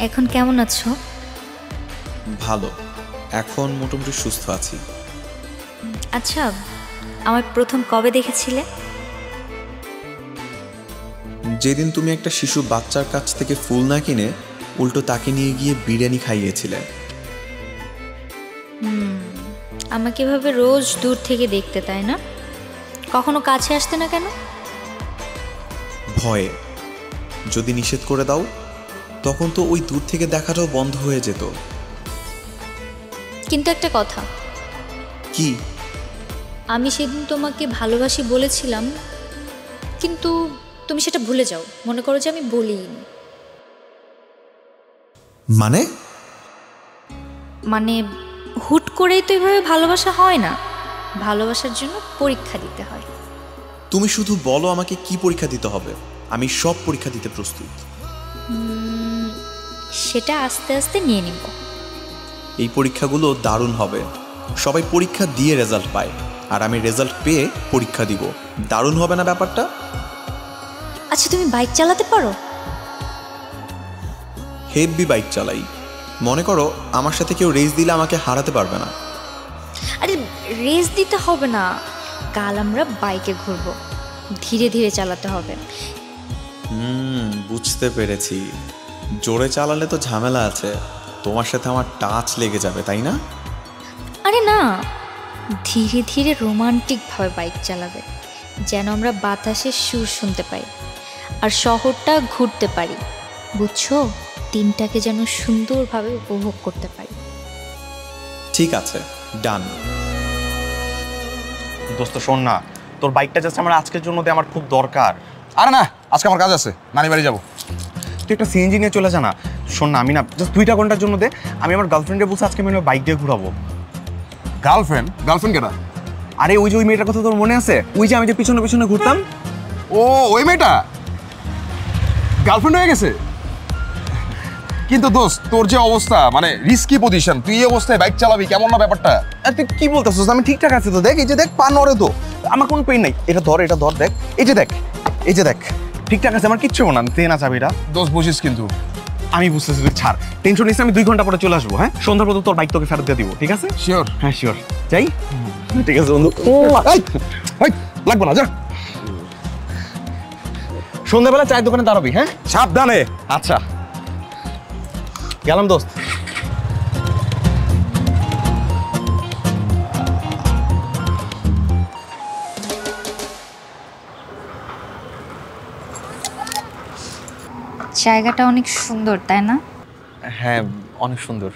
এখন কেমন আছো? ভালো, এখন মোটামুটি সুস্থ আছি। আচ্ছা, আমার প্রথম কবে দেখেছিলে? যেদিন তুমি একটা শিশু বাচ্চার কাছ থেকে ফুল না কিনে উল্টো তাকে নিয়ে গিয়ে বিরিয়ানি খাইয়েছিলে। আমাকে এভাবে রোজ দূর থেকে দেখতে, তাই না? কখনো কাছে আসতে না কেন? ভয়ে। যদি নিষেধ করে দাও তখন তো ওই দূর থেকে দেখাটাও বন্ধ হয়ে যেত। কিন্তু একটা কথা, কি? আমি সেদিন তোমাকে ভালোবাসি বলেছিলাম, কিন্তু তুমি সেটা ভুলে যাও, মনে করো যে আমি বলিনি। মানে? মানে হুট করেই তো এভাবে ভালোবাসা হয় না, ভালোবাসার জন্য পরীক্ষা দিতে হয়। তুমি শুধু বলো আমাকে কি পরীক্ষা দিতে হবে, আমি সব পরীক্ষা দিতে প্রস্তুত। সেটা আস্তে আস্তে নিয়ে নিব। এই পরীক্ষাগুলো দারুণ হবে। সবাই পরীক্ষা দিয়ে রেজাল্ট পায়, আর আমি রেজাল্ট পেয়ে পরীক্ষা দিব। দারুণ হবে না ব্যাপারটা? আচ্ছা, তুমি বাইক চালাতে পারো? হেভি বাইক চালাই। মনে করো আমার সাথে কেউ রেস দিলে আমাকে হারাতে পারবে না। আরে রেস দিতে হবে না, কাল আমরা বাইকে ঘুরবো, ধীরে ধীরে চালাতে হবে। বুঝতে পেরেছি। জোরে চালালে তো ঝামেলা আছে, তোমার সাথে আমার টাচ লেগে যাবে, তাই না? আরে না, ধীরে ধীরে রোমান্টিকভাবে বাইক চালাবে, যেন আমরা বাতাসের সুর শুনতে পাই আর শহরটা ঘুরতে পারি, বুঝছো? দিনটাকে যেন সুন্দরভাবে উপভোগ করতে পারি। ঠিক আছে, ডান। দোস্ত শোন না, তোর বাইকটা জাস্ট আমার আজকের জন্য দে, আমার খুব দরকার। আরে না, আজকে আমার কাজ আছে, নানি বাড়ি যাবো। তুই একটা সিএনজি নিয়ে চলে যা না। শোন না, আমি না জাস্ট 2টা ঘন্টার জন্য দে। আমি আমার গার্লফ্রেন্ডে বলছি আজকে আমি বাইক দিয়ে ঘুরাবো। গার্লফ্রেন্ড? গার্লফ্রেন্ড কেটা? আরে ওই যে ওই মেয়েটার কথা তোর মনে আছে? ওই যে আমি যে পিছনে পিছনে ঘুরতাম। ও ওই মেয়েটা গার্লফ্রেন্ড হয়ে গেছে? কিন্তু দোস্ত, তোর যে অবস্থা, মানে রিস্কি পজিশন, তুই এই অবস্থায় বাইক চালাবি, কেমন না ব্যাপারটা? আর তুই কি বলতেছিস? আমি ঠিকঠাক আছে তো, দেখ এই যে দেখ, পা নড়ে তো, আমার কোনো পেইন নাই। এটা ধর, এটা ধর, দেখ এই যে দেখ, এই যে দেখ, ঠিকঠাক আছে, আমার কিচ্ছু না। দে না চাবিটা। দোস্ত বুঝিস কিন্তু। আমি বুঝতেছি, তুই ছাড়, টেনশন নিস। আমি 2 ঘন্টা পরে চলে আসবো। হ্যাঁ, সন্ধ্যার পর তোর বাইক তোকে ফেরত দিয়ে দিব, ঠিক আছে? শিওর? হ্যাঁ শিওর। যাই? ঠিক আছে বন্ধু। লাগবো না, যা। সন্ধ্যাবেলা চায়ের দোকানে দাঁড়াবি, হ্যাঁ? সাবধানে। আচ্ছা, গেলাম দোস্ত। জায়গাটা অনেক সুন্দর, তাই না? হ্যাঁ, অনেক সুন্দর।